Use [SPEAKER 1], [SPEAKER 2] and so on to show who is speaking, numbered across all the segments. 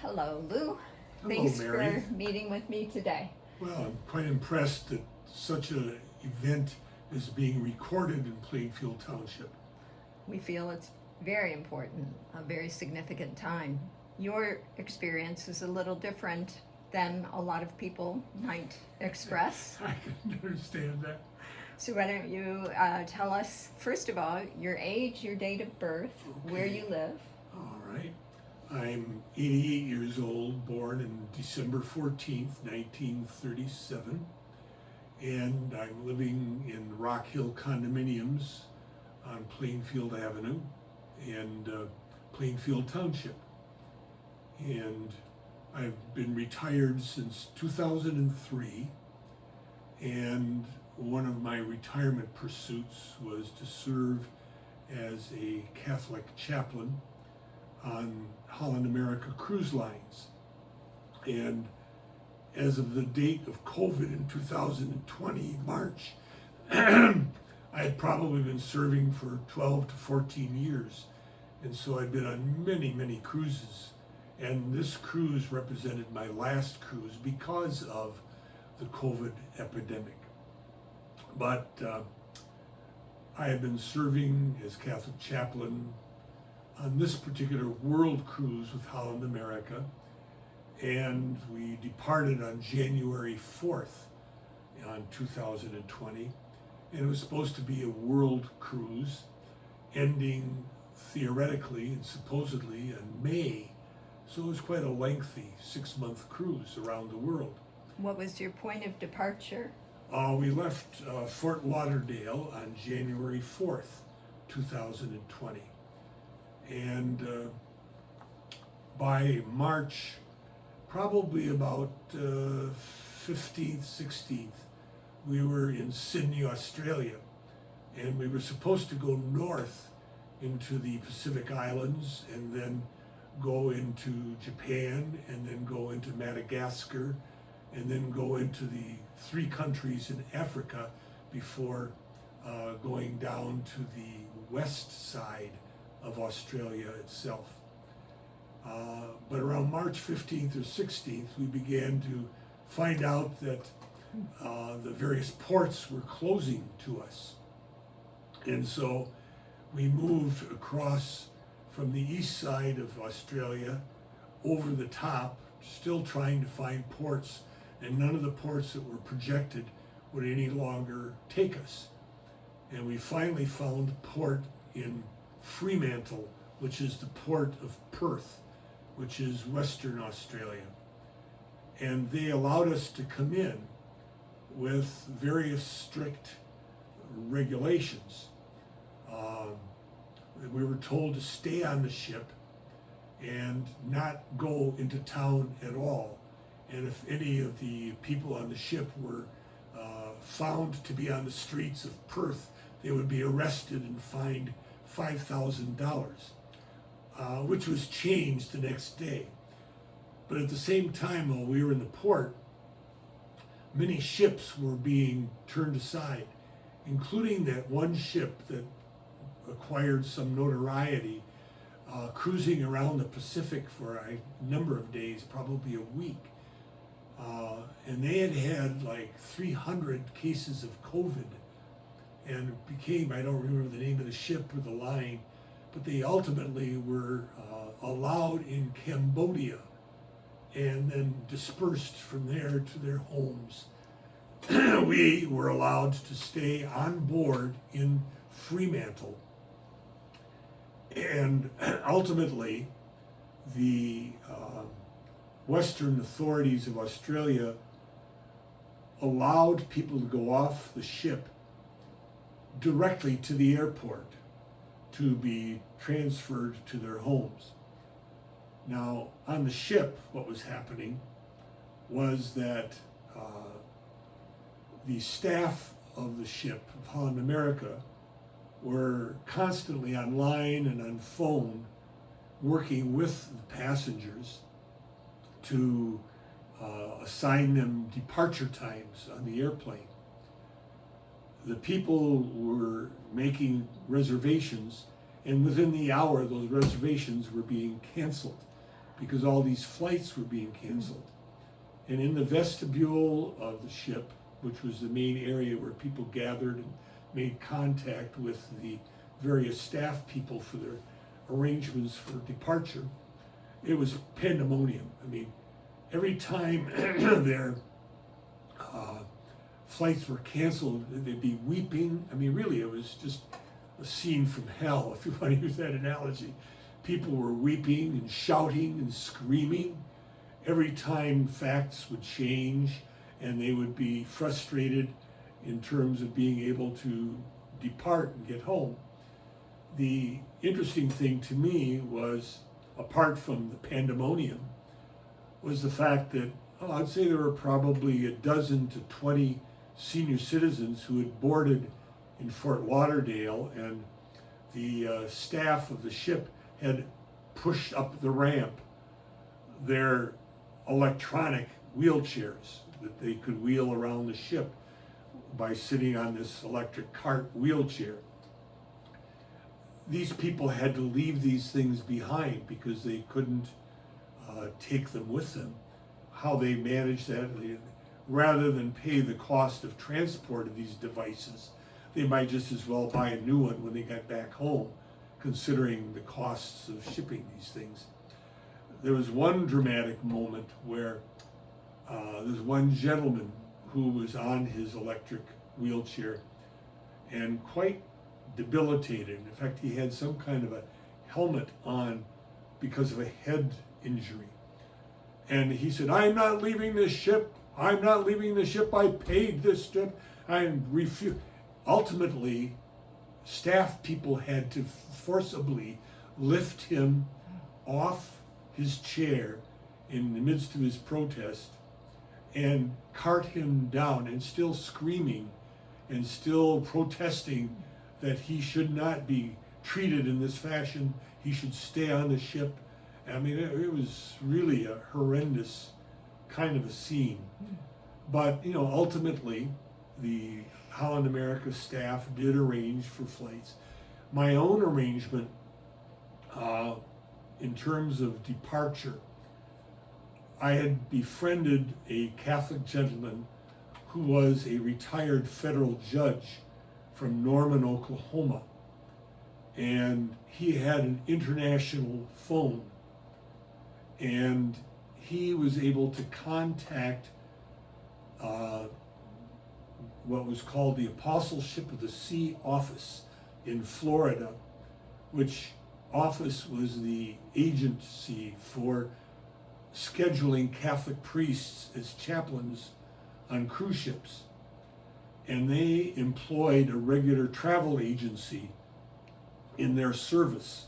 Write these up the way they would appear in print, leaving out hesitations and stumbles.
[SPEAKER 1] Hello, Lou.
[SPEAKER 2] Hello,
[SPEAKER 1] Thanks
[SPEAKER 2] Mary.
[SPEAKER 1] for meeting with me today.
[SPEAKER 2] Well, I'm quite impressed that such an event is being recorded in Plainfield Township.
[SPEAKER 1] We feel it's very important, a very significant time. Your experience is a little different than a lot of people might express.
[SPEAKER 2] I can understand that.
[SPEAKER 1] So why don't you tell us, first of all, your age, your date of birth, where
[SPEAKER 2] Okay.
[SPEAKER 1] you live.
[SPEAKER 2] All right. I'm 88 years old, born in December 14th, 1937, and I'm living in Rock Hill condominiums on Plainfield Avenue and Plainfield Township. And I've been retired since 2003, and one of my retirement pursuits was to serve as a Catholic chaplain on Holland America Cruise Lines. And as of the date of COVID in 2020, March, I had probably been serving for 12 to 14 years. And so I'd been on many, many cruises. And this cruise represented my last cruise because of the COVID epidemic. But I had been serving as Catholic chaplain on this particular world cruise with Holland America, and we departed on January 4th on 2020, and it was supposed to be a world cruise ending theoretically and supposedly in May, so it was quite a lengthy 6-month cruise around the world.
[SPEAKER 1] What was your point of departure?
[SPEAKER 2] We left Fort Lauderdale on January 4th, 2020. And by March, probably about 15th, 16th, we were in Sydney, Australia. And we were supposed to go north into the Pacific Islands and then go into Japan and then go into Madagascar and then go into the 3 countries in Africa before going down to the west side of Australia itself. But around March 15th or 16th, we began to find out that the various ports were closing to us. And so we moved across from the east side of Australia over the top, still trying to find ports, and none of the ports that were projected would any longer take us. And we finally found a port in Fremantle, which is the port of Perth, which is Western Australia. And they allowed us to come in with various strict regulations. We were told to stay on the ship and not go into town at all. And if any of the people on the ship were found to be on the streets of Perth, they would be arrested and fined $5,000, which was changed the next day. But at the same time, while we were in the port, many ships were being turned aside, including that one ship that acquired some notoriety, cruising around the Pacific for a number of days, probably a week. And they had like 300 cases of COVID, and it became, I don't remember the name of the ship or the line, but they ultimately were allowed in Cambodia and then dispersed from there to their homes. We were allowed to stay on board in Fremantle, and ultimately the Western authorities of Australia allowed people to go off the ship directly to the airport to be transferred to their homes. Now, on the ship, what was happening was that the staff of the ship of Holland America were constantly online and on phone working with the passengers to assign them departure times on the airplane. The people were making reservations, and within the hour those reservations were being canceled. because all these flights were being canceled. And in the vestibule of the ship, which was the main area where people gathered and made contact with the various staff people for their arrangements for departure, it was pandemonium. I mean, every time their flights were canceled, they'd be weeping. I mean, really, it was just a scene from hell, if you want to use that analogy. People were weeping and shouting and screaming every time facts would change, and they would be frustrated in terms of being able to depart and get home. The interesting thing to me was, apart from the pandemonium, was the fact that I'd say there were probably a dozen to 20 senior citizens who had boarded in Fort Lauderdale, and the staff of the ship had pushed up the ramp their electronic wheelchairs that they could wheel around the ship by sitting on this electric cart wheelchair. These people had to leave these things behind because they couldn't take them with them. How they managed that, rather than pay the cost of transport of these devices, they might just as well buy a new one when they got back home, considering the costs of shipping these things. There was one dramatic moment where there's one gentleman who was on his electric wheelchair and quite debilitated. In fact, he had some kind of a helmet on because of a head injury. And he said, "I'm not leaving this ship. I'm not leaving the ship. I paid this ship. I refuse." Ultimately, staff people had to forcibly lift him off his chair in the midst of his protest and cart him down, and still screaming and still protesting that he should not be treated in this fashion. He should stay on the ship. I mean, it was really a horrendous kind of a scene. But, you know, ultimately, the Holland America staff did arrange for flights. My own arrangement, in terms of departure, I had befriended a Catholic gentleman who was a retired federal judge from Norman, Oklahoma. And he had an international phone. And he was able to contact what was called the Apostleship of the Sea office in Florida, which office was the agency for scheduling Catholic priests as chaplains on cruise ships. And they employed a regular travel agency in their service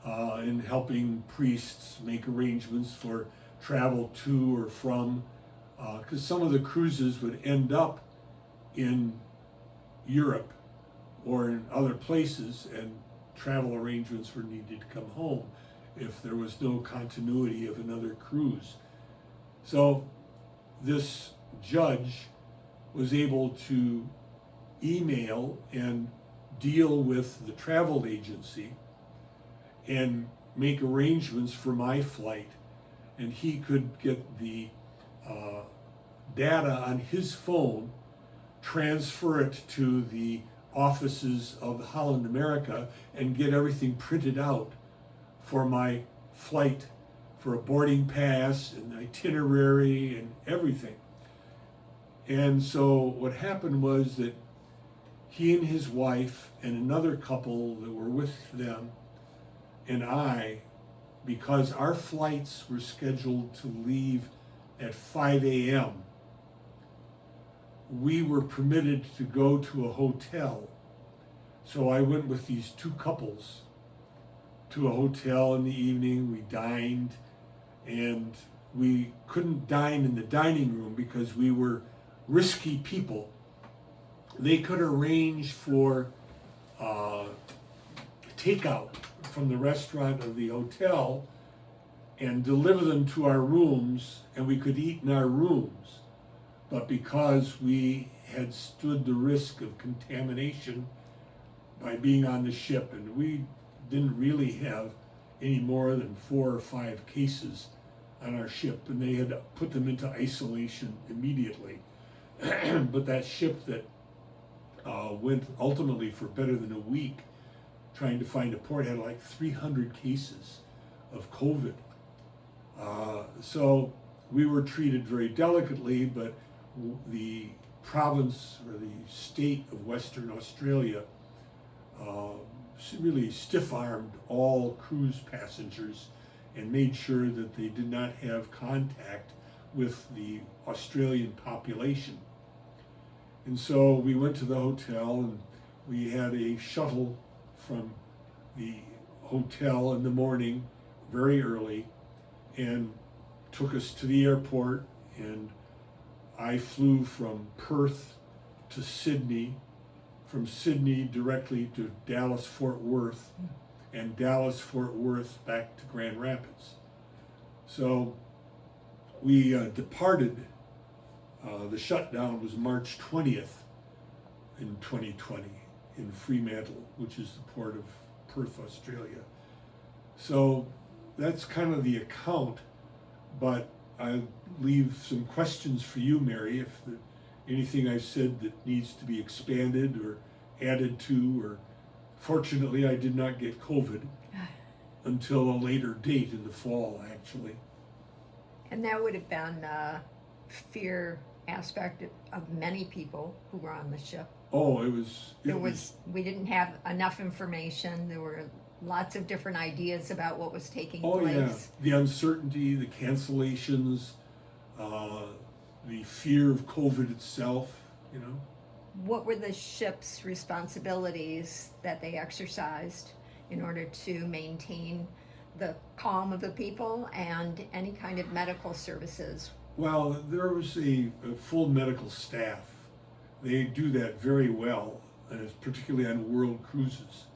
[SPEAKER 2] in helping priests make arrangements for travel to or from, because some of the cruises would end up in Europe or in other places, and travel arrangements were needed to come home if there was no continuity of another cruise. So this judge was able to email and deal with the travel agency and make arrangements for my flight, and he could get the data on his phone, transfer it to the offices of Holland America, and get everything printed out for my flight, for a boarding pass and itinerary and everything. And so what happened was that he and his wife and another couple that were with them and I, because our flights were scheduled to leave at 5 a.m., we were permitted to go to a hotel. So I went with these two couples to a hotel in the evening. We dined, and we couldn't dine in the dining room because we were risky people. They could arrange for takeout from the restaurant of the hotel and deliver them to our rooms, and we could eat in our rooms. But because we had stood the risk of contamination by being on the ship, and we didn't really have any more than 4 or 5 cases on our ship, and they had to put them into isolation immediately. But that ship that went ultimately for better than a week trying to find a port had like 300 cases of COVID. So we were treated very delicately, but the province or the state of Western Australia really stiff-armed all cruise passengers and made sure that they did not have contact with the Australian population. And so we went to the hotel, and we had a shuttle from the hotel in the morning, very early, and took us to the airport, and I flew from Perth to Sydney, from Sydney directly to Dallas-Fort Worth, and Dallas-Fort Worth back to Grand Rapids. So we departed. The shutdown was March 20th in 2020 in Fremantle, which is the port of Perth, Australia. So that's kind of the account, but I leave some questions for you, Mary, if anything I've said that needs to be expanded or added to, or fortunately I did not get COVID until a later date in the fall, actually.
[SPEAKER 1] And that would have been fear aspect of many people who were on the ship.
[SPEAKER 2] Oh, it was.
[SPEAKER 1] We didn't have enough information. There were lots of different ideas about what was taking
[SPEAKER 2] place. Yeah, the uncertainty, the cancellations, the fear of COVID itself, you know.
[SPEAKER 1] What were the ship's responsibilities that they exercised in order to maintain the calm of the people and any kind of medical services?
[SPEAKER 2] Well, there was a full medical staff. They do that very well, and it's particularly on world cruises.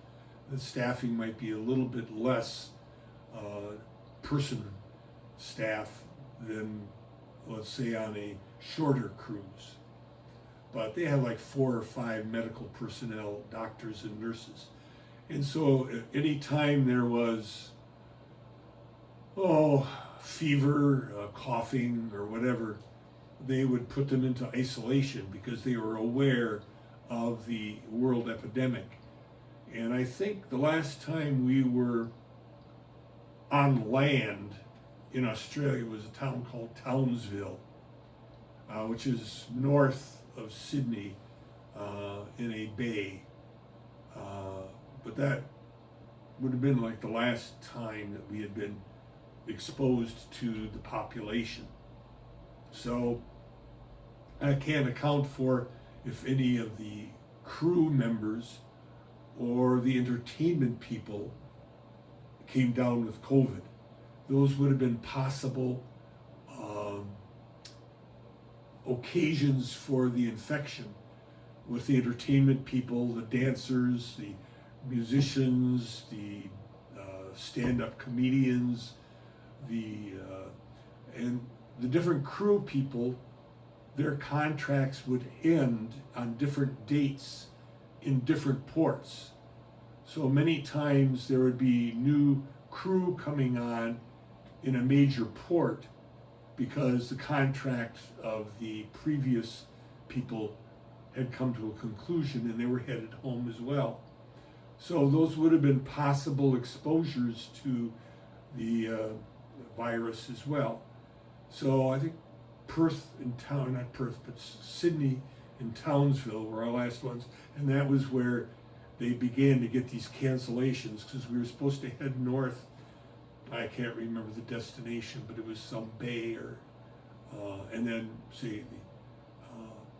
[SPEAKER 2] The staffing might be a little bit less person staff than, let's say, on a shorter cruise. But they had like 4 or 5 medical personnel, doctors and nurses. And so anytime there was, fever, coughing, or whatever, they would put them into isolation because they were aware of the world epidemic. And I think the last time we were on land in Australia was a town called Townsville, which is north of Sydney in a bay. But that would have been like the last time that we had been exposed to the population. So I can't account for if any of the crew members or the entertainment people came down with COVID. Those would have been possible occasions for the infection with the entertainment people, the dancers, the musicians, the stand-up comedians, and the different crew people. Their contracts would end on different dates in different ports. So many times there would be new crew coming on in a major port because the contract of the previous people had come to a conclusion and they were headed home as well. So those would have been possible exposures to the virus as well. So I think Sydney and Townsville were our last ones, and that was where they began to get these cancellations because we were supposed to head north. I can't remember the destination, but it was some bay or, and then say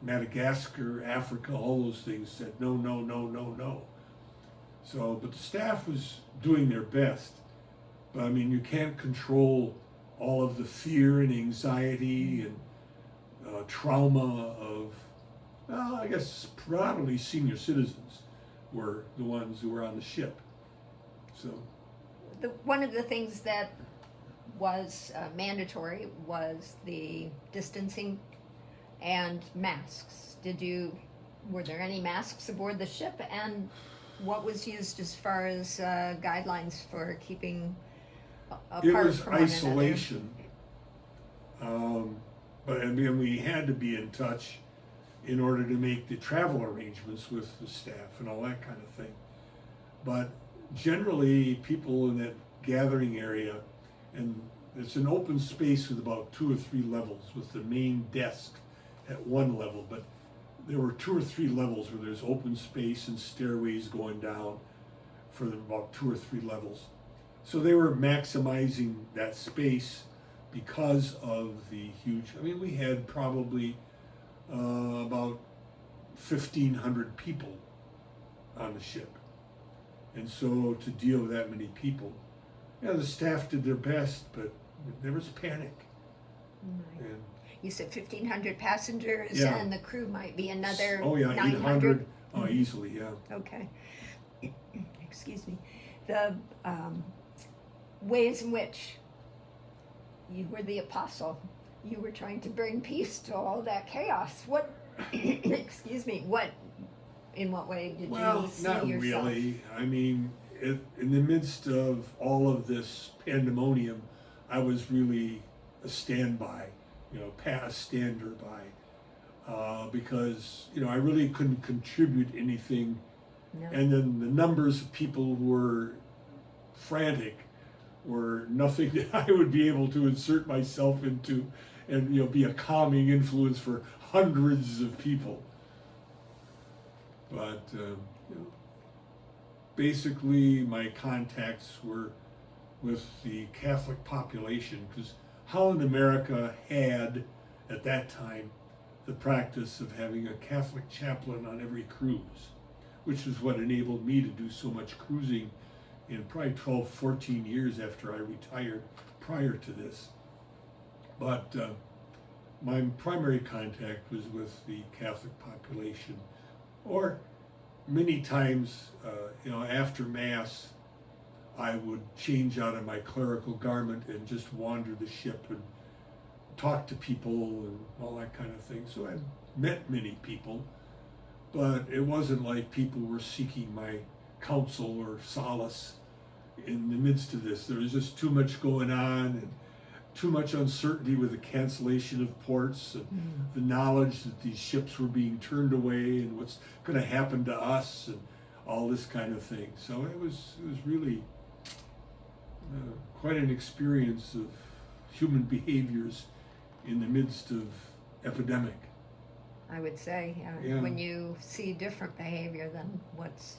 [SPEAKER 2] Madagascar, Africa, all those things said no, no, no, no, no. So, but the staff was doing their best. But I mean, you can't control all of the fear and anxiety and trauma of, I guess, predominantly senior citizens were the ones who were on the ship. So,
[SPEAKER 1] one of the things that was mandatory was the distancing and masks. Were there any masks aboard the ship, and what was used as far as guidelines for keeping apart
[SPEAKER 2] It was
[SPEAKER 1] from one another?
[SPEAKER 2] isolation. But I mean, we had to be in touch in order to make the travel arrangements with the staff and all that kind of thing. But generally, people in that gathering area, and it's an open space with about 2 or 3 levels, with the main desk at one level, but there were 2 or 3 levels where there's open space and stairways going down for about 2 or 3 levels. So they were maximizing that space because of the huge, I mean, we had probably about 1,500 people on the ship. And so to deal with that many people, yeah, the staff did their best, but there was panic.
[SPEAKER 1] Right.
[SPEAKER 2] And
[SPEAKER 1] You said 1,500 passengers,
[SPEAKER 2] Yeah.
[SPEAKER 1] and the crew might be another
[SPEAKER 2] oh yeah,
[SPEAKER 1] 900?
[SPEAKER 2] 800 easily, yeah.
[SPEAKER 1] Okay. Excuse me. The ways in which you were the apostle, you were trying to bring peace to all that chaos. What, excuse me, in what way did
[SPEAKER 2] Well,
[SPEAKER 1] you see
[SPEAKER 2] not
[SPEAKER 1] yourself?
[SPEAKER 2] really. I mean, in the midst of all of this pandemonium, I was really a standby, a stander by, because, I really couldn't contribute anything.
[SPEAKER 1] No.
[SPEAKER 2] And then the numbers of people who were frantic were nothing that I would be able to insert myself into and, be a calming influence for hundreds of people. But basically, my contacts were with the Catholic population, because Holland America had, at that time, the practice of having a Catholic chaplain on every cruise, which is what enabled me to do so much cruising in probably 12, 14 years after I retired prior to this. But my primary contact was with the Catholic population, or many times, after Mass, I would change out of my clerical garment and just wander the ship and talk to people and all that kind of thing. So I met many people, but it wasn't like people were seeking my counsel or solace in the midst of this. There was just too much going on, and too much uncertainty with the cancellation of ports and the knowledge that these ships were being turned away and what's going to happen to us and all this kind of thing. So it was really quite an experience of human behaviors in the midst of epidemic.
[SPEAKER 1] I would say,
[SPEAKER 2] Yeah.
[SPEAKER 1] when you see different behavior than what's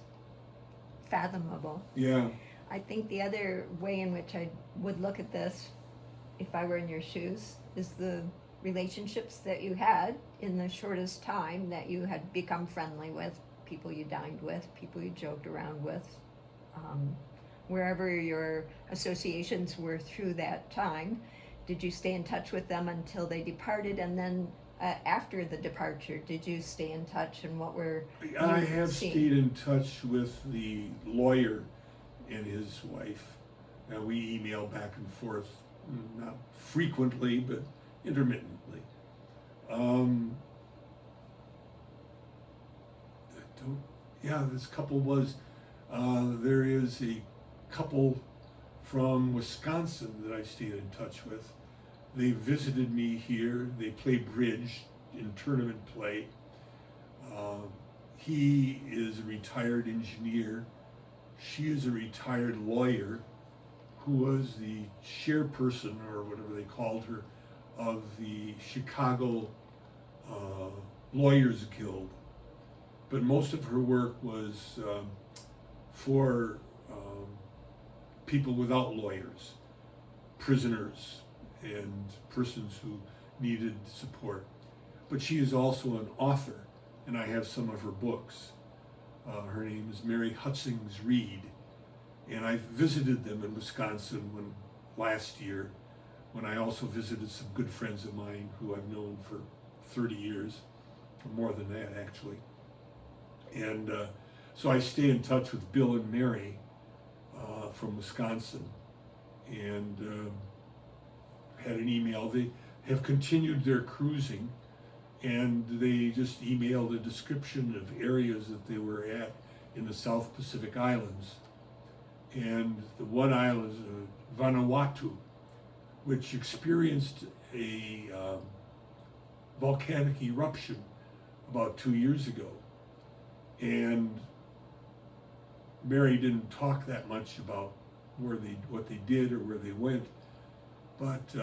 [SPEAKER 1] fathomable.
[SPEAKER 2] Yeah.
[SPEAKER 1] I think the other way in which I would look at this, if I were in your shoes, is the relationships that you had in the shortest time that you had become friendly with, people you dined with, people you joked around with, wherever your associations were through that time. Did you stay in touch with them until they departed? And then after the departure, did you stay in touch, and what were
[SPEAKER 2] I
[SPEAKER 1] you
[SPEAKER 2] have
[SPEAKER 1] seeing?
[SPEAKER 2] stayed in touch with the lawyer and his wife. We email back and forth, not frequently, but intermittently. This couple was, there is a couple from Wisconsin that I stayed in touch with. They visited me here. They play bridge in tournament play. He is a retired engineer. She is a retired lawyer who was the chairperson, or whatever they called her, of the Chicago Lawyers Guild. But most of her work was for people without lawyers, prisoners, and persons who needed support. But she is also an author, and I have some of her books. Her name is Mary Hutzings Reed, and I visited them in Wisconsin last year, when I also visited some good friends of mine who I've known for 30 years, or more than that actually. And so I stay in touch with Bill and Mary from Wisconsin, and had an email. They have continued their cruising, and they just emailed a description of areas that they were at in the South Pacific Islands. And the one island is Vanuatu, which experienced a volcanic eruption about 2 years ago. And Mary didn't talk that much about what they did or where they went, but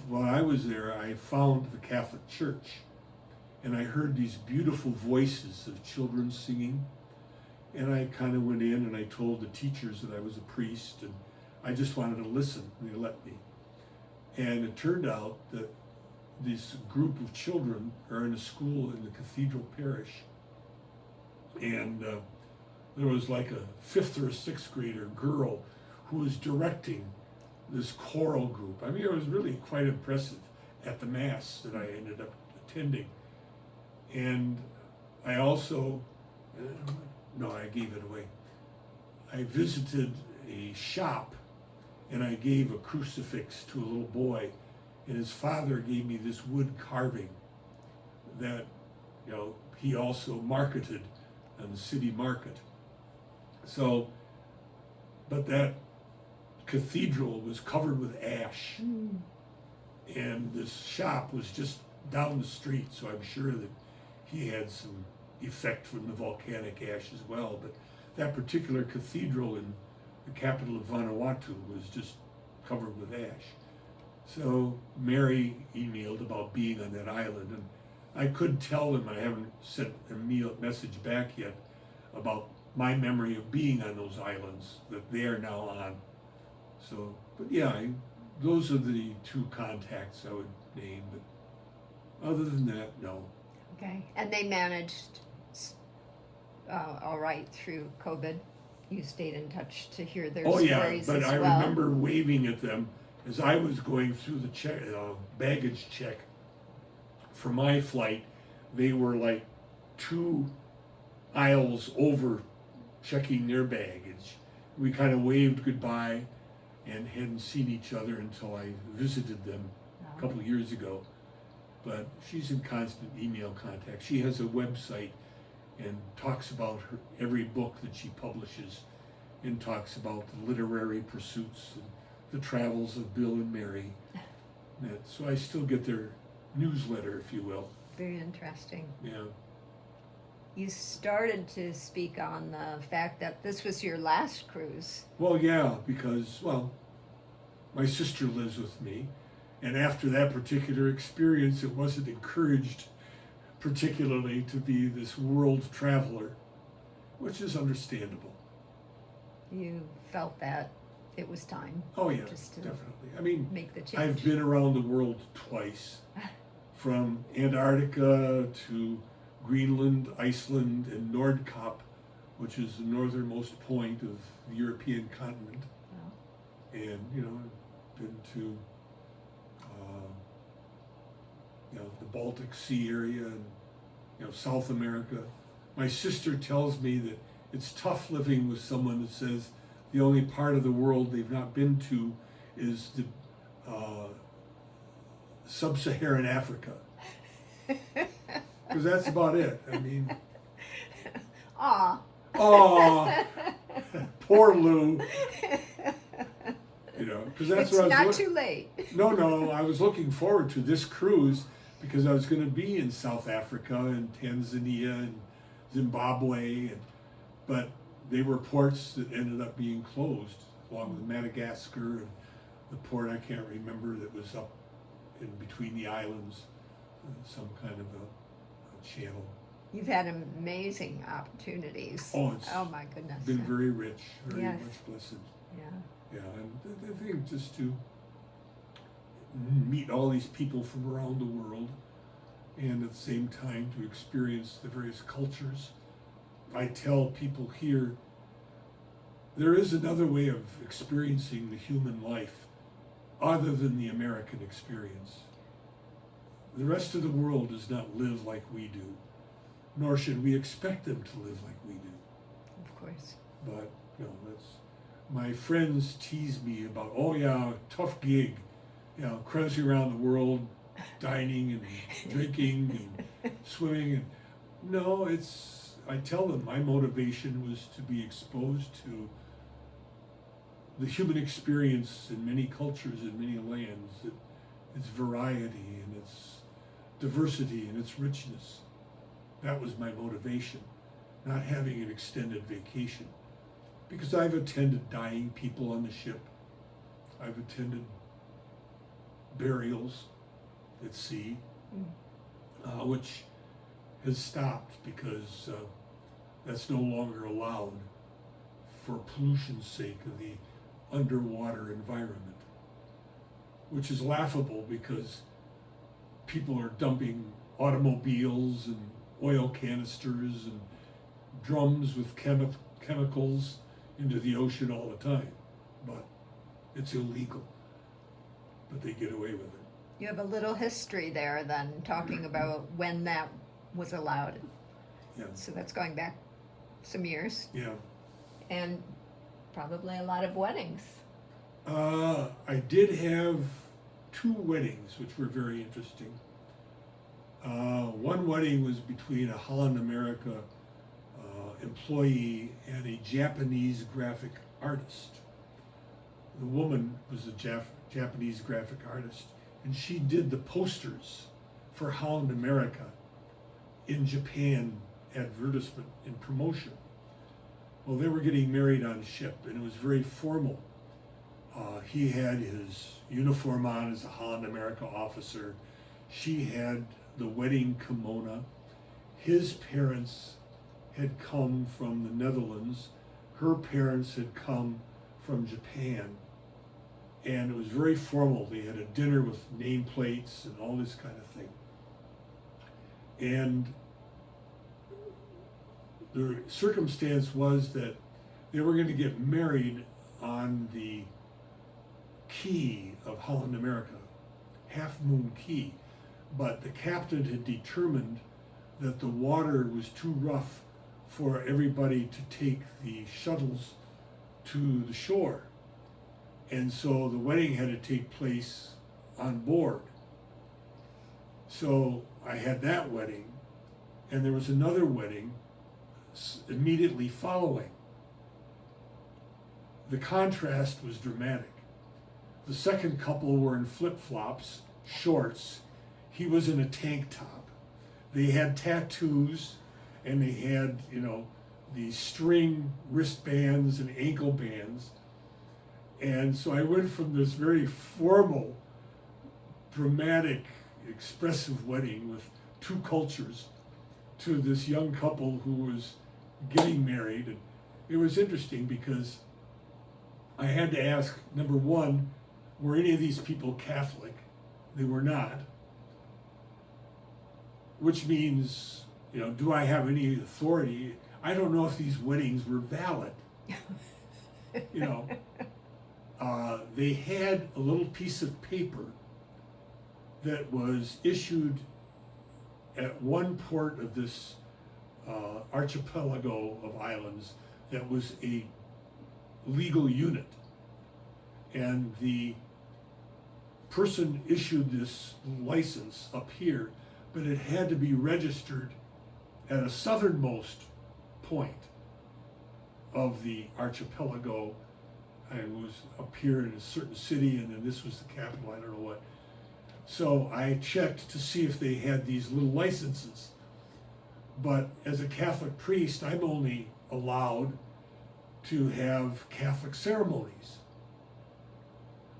[SPEAKER 2] while I was there, I found the Catholic Church, and I heard these beautiful voices of children singing, and I kind of went in and I told the teachers that I was a priest, and I just wanted to listen, and they let me. And it turned out that this group of children are in a school in the Cathedral Parish, and there was like a 5th or 6th grader girl who was directing this choral group. I mean, it was really quite impressive at the Mass that I ended up attending. And I also, no, I gave it away. I visited a shop and I gave a crucifix to a little boy, and his father gave me this wood carving that, he also marketed on the city market. So, but that cathedral was covered with ash, and this shop was just down the street, so I'm sure that he had some effect from the volcanic ash as well. But that particular cathedral in the capital of Vanuatu was just covered with ash. So Mary emailed about being on that island, and I could tell them, I haven't sent a message back yet, about my memory of being on those islands that they are now on. So, but yeah, those are the 2 contacts I would name, but other than that, no.
[SPEAKER 1] Okay, and they managed all right through COVID. You stayed in touch to hear their stories
[SPEAKER 2] yeah, but
[SPEAKER 1] as
[SPEAKER 2] I
[SPEAKER 1] well.
[SPEAKER 2] remember waving at them as I was going through the baggage check for my flight. They were like 2 aisles over checking their baggage. We kind of waved goodbye and hadn't seen each other until I visited them a couple of years ago. But she's in constant email contact. She has a website and talks about every book that she publishes, and talks about the literary pursuits and the travels of Bill and Mary. So I still get their newsletter, if you will.
[SPEAKER 1] Very interesting.
[SPEAKER 2] Yeah.
[SPEAKER 1] You started to speak on the fact that this was your last cruise.
[SPEAKER 2] Well, yeah, because, my sister lives with me, and after that particular experience, it wasn't encouraged particularly to be this world traveler, which is understandable.
[SPEAKER 1] You felt that it was time.
[SPEAKER 2] Oh yeah,
[SPEAKER 1] just to
[SPEAKER 2] definitely. I mean,
[SPEAKER 1] make the change.
[SPEAKER 2] I've been around the world twice, from Antarctica to Greenland, Iceland, and Nordkap, which is the northernmost point of the European continent.
[SPEAKER 1] Oh.
[SPEAKER 2] And, been to the Baltic Sea area and, South America. My sister tells me that it's tough living with someone that says the only part of the world they've not been to is the sub-Saharan Africa. Because that's about it. I mean,
[SPEAKER 1] Aw.
[SPEAKER 2] Poor Lou. Because that's
[SPEAKER 1] It's
[SPEAKER 2] what I
[SPEAKER 1] not
[SPEAKER 2] was
[SPEAKER 1] too late.
[SPEAKER 2] No, I was looking forward to this cruise because I was going to be in South Africa and Tanzania and Zimbabwe, but they were ports that ended up being closed, along with Madagascar and the port I can't remember that was up in between the islands, some kind of a channel.
[SPEAKER 1] You've had amazing opportunities.
[SPEAKER 2] It's
[SPEAKER 1] my goodness.
[SPEAKER 2] been very rich, very
[SPEAKER 1] Yes.
[SPEAKER 2] much blessed.
[SPEAKER 1] Yeah.
[SPEAKER 2] Yeah, and I think just to meet all these people from around the world, and at the same time to experience the various cultures. I tell people here, there is another way of experiencing the human life other than the American experience. The rest of the world does not live like we do, nor should we expect them to live like we do.
[SPEAKER 1] Of course.
[SPEAKER 2] But, that's, my friends tease me about, tough gig, cruising around the world, dining and drinking and swimming. And no, it's I tell them my motivation was to be exposed to the human experience in many cultures, in many lands, its variety and its diversity and its richness. That was my motivation, not having an extended vacation. Because I've attended dying people on the ship. I've attended burials at sea, which has stopped because that's no longer allowed for pollution's sake of the underwater environment, which is laughable because people are dumping automobiles and oil canisters and drums with chemicals into the ocean all the time, but it's illegal, but they get away with it.
[SPEAKER 1] You have a little history there then, talking about when that was allowed.
[SPEAKER 2] Yeah.
[SPEAKER 1] So that's going back some years,
[SPEAKER 2] Yeah.
[SPEAKER 1] and probably a lot of weddings.
[SPEAKER 2] I did have 2 weddings, which were very interesting. One wedding was between a Holland America employee and a Japanese graphic artist. The woman was a Japanese graphic artist, and she did the posters for Holland America in Japan advertisement and promotion. Well, they were getting married on ship, and it was very formal. He had his uniform on as a Holland America officer. She had the wedding kimono. His parents had come from the Netherlands. Her parents had come from Japan. And it was very formal. They had a dinner with nameplates and all this kind of thing. And the circumstance was that they were going to get married on the quay of Holland America, Half Moon Key. But the captain had determined that the water was too rough for everybody to take the shuttles to the shore. And so the wedding had to take place on board. So I had that wedding, and there was another wedding immediately following. The contrast was dramatic. The second couple were in flip-flops, shorts. He was in a tank top. They had tattoos, and they had, these string wristbands and ankle bands. And so I went from this very formal, dramatic, expressive wedding with 2 cultures to this young couple who was getting married. And it was interesting because I had to ask, number one, were any of these people Catholic? They were not. Which means, do I have any authority? I don't know if these weddings were valid. They had a little piece of paper that was issued at one port of this archipelago of islands that was a legal unit. And the person issued this license up here, but it had to be registered at a southernmost point of the archipelago. And was up here in a certain city, and then this was the capital, I don't know what. So I checked to see if they had these little licenses. But as a Catholic priest, I'm only allowed to have Catholic ceremonies.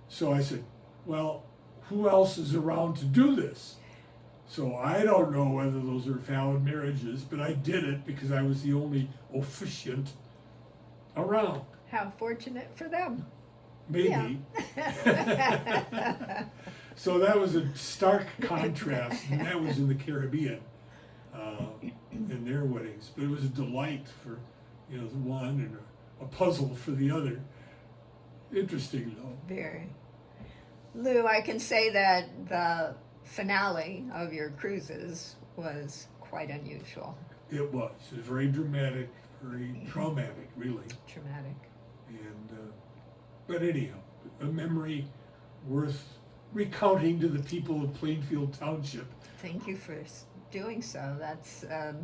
[SPEAKER 2] So I said, well, who else is around to do this? So I don't know whether those are valid marriages, but I did it because I was the only officiant around.
[SPEAKER 1] How fortunate for them.
[SPEAKER 2] Maybe.
[SPEAKER 1] Yeah.
[SPEAKER 2] So that was a stark contrast, and that was in the Caribbean, in their weddings. But it was a delight for, the one, and a puzzle for the other. Interesting, though.
[SPEAKER 1] Very. Lou, I can say that the finale of your cruises was quite unusual.
[SPEAKER 2] It was. It was very dramatic, very traumatic, really.
[SPEAKER 1] Traumatic.
[SPEAKER 2] And, but anyhow, a memory worth recounting to the people of Plainfield Township.
[SPEAKER 1] Thank you for doing so. That's a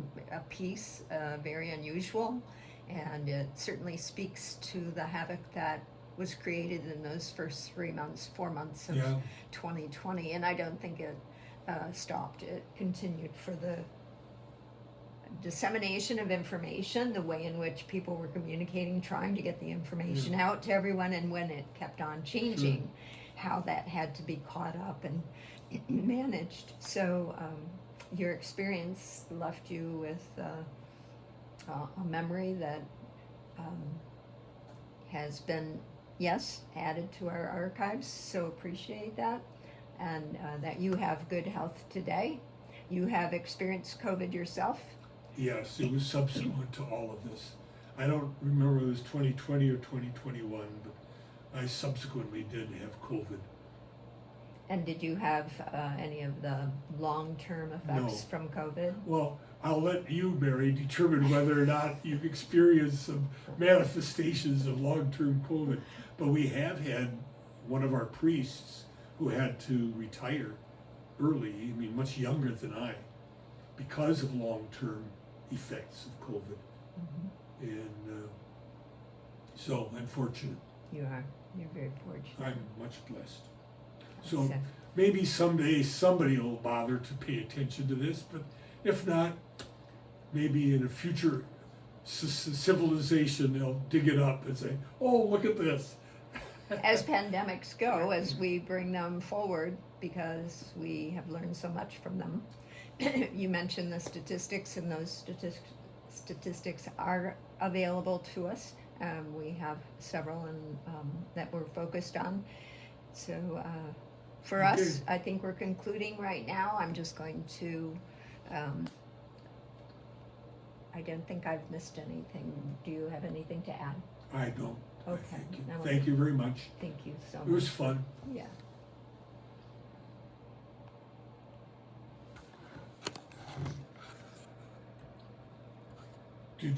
[SPEAKER 1] piece, very unusual, and it certainly speaks to the havoc that was created in those first 3 months, 4 months of
[SPEAKER 2] Yeah.
[SPEAKER 1] 2020. And I don't think it stopped. It continued for the dissemination of information, the way in which people were communicating, trying to get the information out to everyone, and when it kept on changing, how that had to be caught up and managed. So your experience left you with a memory that has been, yes, added to our archives, so appreciate that, and that you have good health today. You have experienced COVID yourself.
[SPEAKER 2] Yes, it was subsequent to all of this. I don't remember if it was 2020 or 2021, but I subsequently did have COVID.
[SPEAKER 1] And did you have any of the long-term effects
[SPEAKER 2] No.
[SPEAKER 1] from COVID?
[SPEAKER 2] Well, I'll let you, Mary, determine whether or not you've experienced some manifestations of long-term COVID. But we have had one of our priests who had to retire early, I mean, much younger than I, because of long-term effects of COVID.
[SPEAKER 1] Mm-hmm.
[SPEAKER 2] And so I'm fortunate.
[SPEAKER 1] You are. You're very fortunate.
[SPEAKER 2] I'm much blessed. So
[SPEAKER 1] So,
[SPEAKER 2] maybe someday somebody will bother to pay attention to this, but if not, maybe in a future civilization they'll dig it up and say, oh, look at this.
[SPEAKER 1] as pandemics go, as we bring them forward, because we have learned so much from them. You mentioned the statistics, and those statistics are available to us. We have several that we're focused on. So for
[SPEAKER 2] Okay.
[SPEAKER 1] us, I think we're concluding right now. I'm just going to, I don't think I've missed anything. Do you have anything to add?
[SPEAKER 2] I don't.
[SPEAKER 1] Okay.
[SPEAKER 2] Thank you.
[SPEAKER 1] No.
[SPEAKER 2] Thank you very much.
[SPEAKER 1] Thank you so much.
[SPEAKER 2] It was fun.
[SPEAKER 1] Yeah.
[SPEAKER 2] Did you